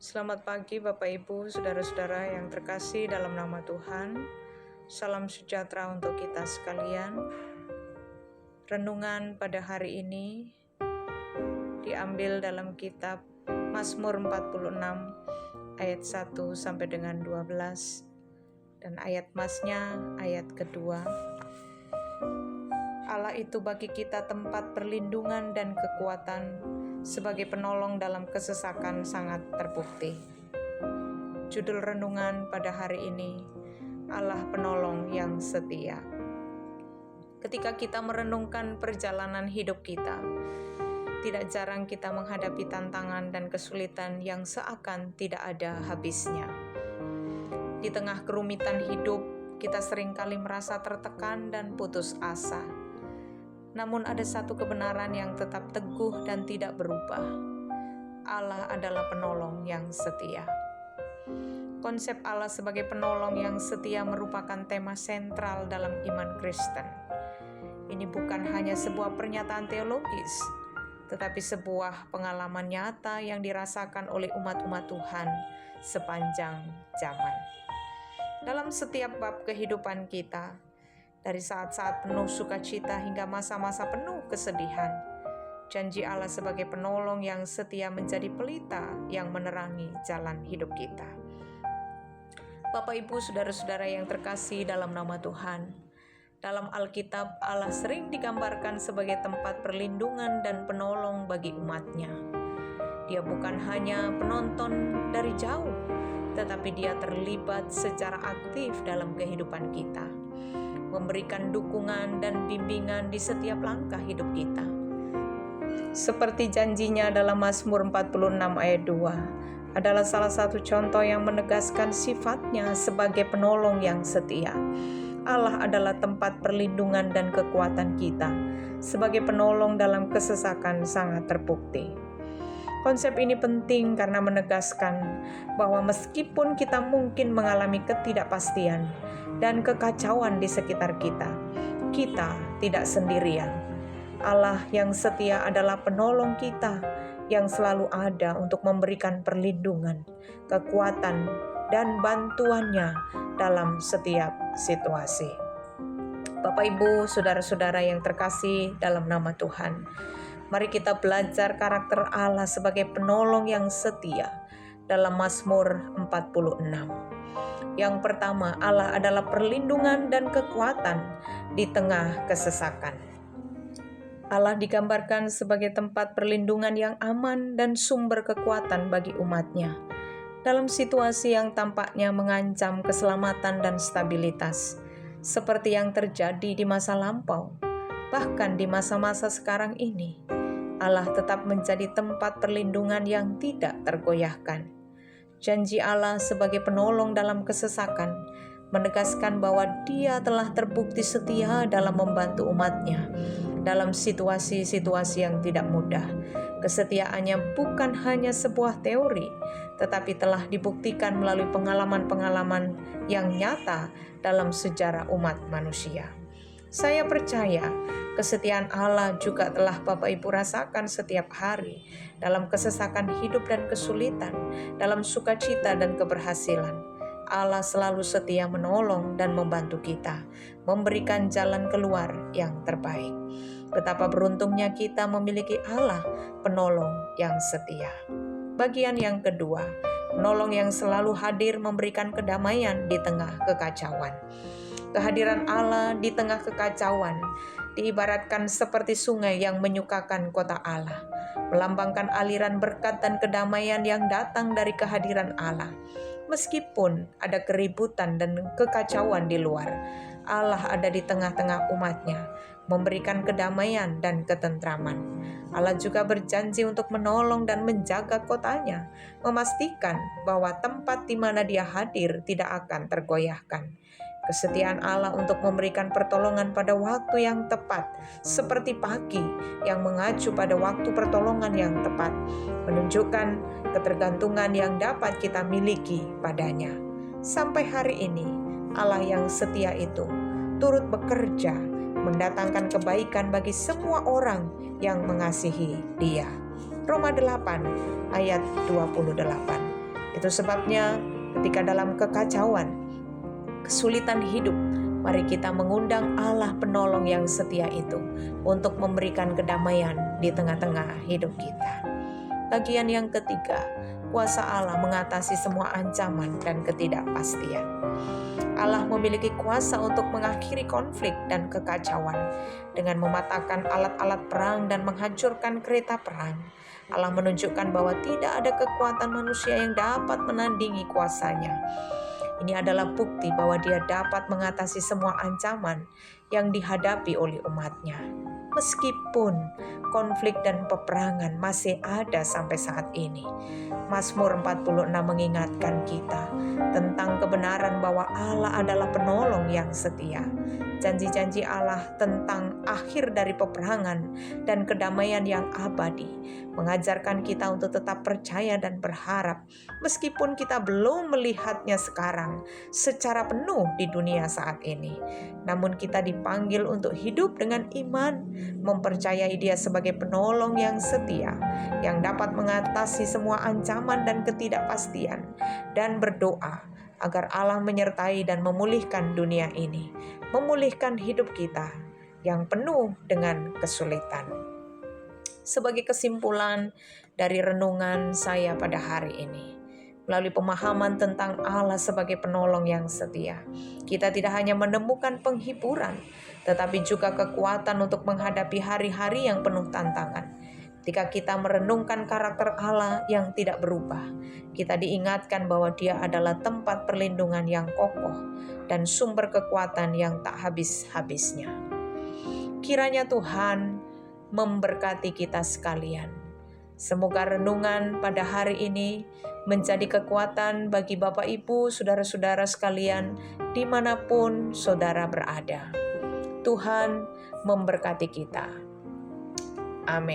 Selamat pagi Bapak Ibu, Saudara-saudara yang terkasih dalam nama Tuhan. Salam sejahtera untuk kita sekalian. Renungan pada hari ini diambil dalam kitab Mazmur 46 ayat 1 sampai dengan 12 dan ayat masnya ayat kedua. Allah itu bagi kita tempat perlindungan dan kekuatan, sebagai penolong dalam kesesakan sangat terbukti. Judul renungan pada hari ini, Allah penolong yang setia. Ketika kita merenungkan perjalanan hidup kita, tidak jarang kita menghadapi tantangan dan kesulitan yang seakan tidak ada habisnya. Di tengah kerumitan hidup, kita seringkali merasa tertekan dan putus asa. Namun ada satu kebenaran yang tetap teguh dan tidak berubah. Allah adalah penolong yang setia. Konsep Allah sebagai penolong yang setia merupakan tema sentral dalam iman Kristen. Ini bukan hanya sebuah pernyataan teologis, tetapi sebuah pengalaman nyata yang dirasakan oleh umat-umat Tuhan sepanjang zaman. Dalam setiap bab kehidupan kita, dari saat-saat penuh sukacita hingga masa-masa penuh kesedihan, janji Allah sebagai penolong yang setia menjadi pelita yang menerangi jalan hidup kita. Bapak Ibu, Saudara-saudara yang terkasih dalam nama Tuhan, dalam Alkitab Allah sering digambarkan sebagai tempat perlindungan dan penolong bagi umatnya. Dia bukan hanya penonton dari jauh, tetapi dia terlibat secara aktif dalam kehidupan kita, memberikan dukungan dan bimbingan di setiap langkah hidup kita. Seperti janjinya dalam Mazmur 46 ayat 2, adalah salah satu contoh yang menegaskan sifatnya sebagai penolong yang setia. Allah adalah tempat perlindungan dan kekuatan kita, sebagai penolong dalam kesesakan sangat terbukti. Konsep ini penting karena menegaskan bahwa meskipun kita mungkin mengalami ketidakpastian dan kekacauan di sekitar kita, kita tidak sendirian. Allah yang setia adalah penolong kita yang selalu ada untuk memberikan perlindungan, kekuatan, dan bantuannya dalam setiap situasi. Bapak Ibu, Saudara-saudara yang terkasih dalam nama Tuhan, mari kita belajar karakter Allah sebagai penolong yang setia dalam Mazmur 46. Yang pertama, Allah adalah perlindungan dan kekuatan di tengah kesesakan. Allah digambarkan sebagai tempat perlindungan yang aman dan sumber kekuatan bagi umatnya dalam situasi yang tampaknya mengancam keselamatan dan stabilitas, seperti yang terjadi di masa lampau. Bahkan di masa-masa sekarang ini, Allah tetap menjadi tempat perlindungan yang tidak tergoyahkan. Janji Allah sebagai penolong dalam kesesakan menegaskan bahwa Dia telah terbukti setia dalam membantu umatnya dalam situasi-situasi yang tidak mudah. Kesetiaannya bukan hanya sebuah teori, tetapi telah dibuktikan melalui pengalaman-pengalaman yang nyata dalam sejarah umat manusia. Saya percaya kesetiaan Allah juga telah Bapak Ibu rasakan setiap hari dalam kesesakan hidup dan kesulitan, dalam sukacita dan keberhasilan. Allah selalu setia menolong dan membantu kita, memberikan jalan keluar yang terbaik. Betapa beruntungnya kita memiliki Allah, penolong yang setia. Bagian yang kedua, penolong yang selalu hadir memberikan kedamaian di tengah kekacauan. Kehadiran Allah di tengah kekacauan diibaratkan seperti sungai yang menyukakan kota Allah, melambangkan aliran berkat dan kedamaian yang datang dari kehadiran Allah. Meskipun ada keributan dan kekacauan di luar, Allah ada di tengah-tengah umatnya, memberikan kedamaian dan ketentraman. Allah juga berjanji untuk menolong dan menjaga kotanya, memastikan bahwa tempat di mana Dia hadir tidak akan tergoyahkan. Kesetiaan Allah untuk memberikan pertolongan pada waktu yang tepat, seperti pagi yang mengacu pada waktu pertolongan yang tepat, menunjukkan ketergantungan yang dapat kita miliki padanya. Sampai hari ini, Allah yang setia itu turut bekerja, mendatangkan kebaikan bagi semua orang yang mengasihi Dia. Roma 8 ayat 28. Itu sebabnya ketika dalam kekacauan, kesulitan hidup, mari kita mengundang Allah penolong yang setia itu untuk memberikan kedamaian di tengah-tengah hidup kita. Bagian yang ketiga, kuasa Allah mengatasi semua ancaman dan ketidakpastian. Allah memiliki kuasa untuk mengakhiri konflik dan kekacauan dengan mematahkan alat-alat perang dan menghancurkan kereta perang. Allah menunjukkan bahwa tidak ada kekuatan manusia yang dapat menandingi kuasanya. Ini adalah bukti bahwa Dia dapat mengatasi semua ancaman yang dihadapi oleh umat-Nya. Meskipun konflik dan peperangan masih ada sampai saat ini. Mazmur 46 mengingatkan kita tentang kebenaran bahwa Allah adalah penolong yang setia. Janji-janji Allah tentang akhir dari peperangan dan kedamaian yang abadi mengajarkan kita untuk tetap percaya dan berharap meskipun kita belum melihatnya sekarang secara penuh di dunia saat ini. Namun kita dipanggil untuk hidup dengan iman, mempercayai Dia sebagai penolong yang setia, yang dapat mengatasi semua ancaman dan ketidakpastian, dan berdoa agar Allah menyertai dan memulihkan dunia ini, memulihkan hidup kita yang penuh dengan kesulitan. Sebagai kesimpulan dari renungan saya pada hari ini, melalui pemahaman tentang Allah sebagai penolong yang setia, kita tidak hanya menemukan penghiburan, tetapi juga kekuatan untuk menghadapi hari-hari yang penuh tantangan. Ketika kita merenungkan karakter Allah yang tidak berubah, kita diingatkan bahwa Dia adalah tempat perlindungan yang kokoh dan sumber kekuatan yang tak habis-habisnya. Kiranya Tuhan memberkati kita sekalian. Semoga renungan pada hari ini menjadi kekuatan bagi Bapak Ibu, saudara-saudara sekalian, dimanapun saudara berada. Tuhan memberkati kita. Amin.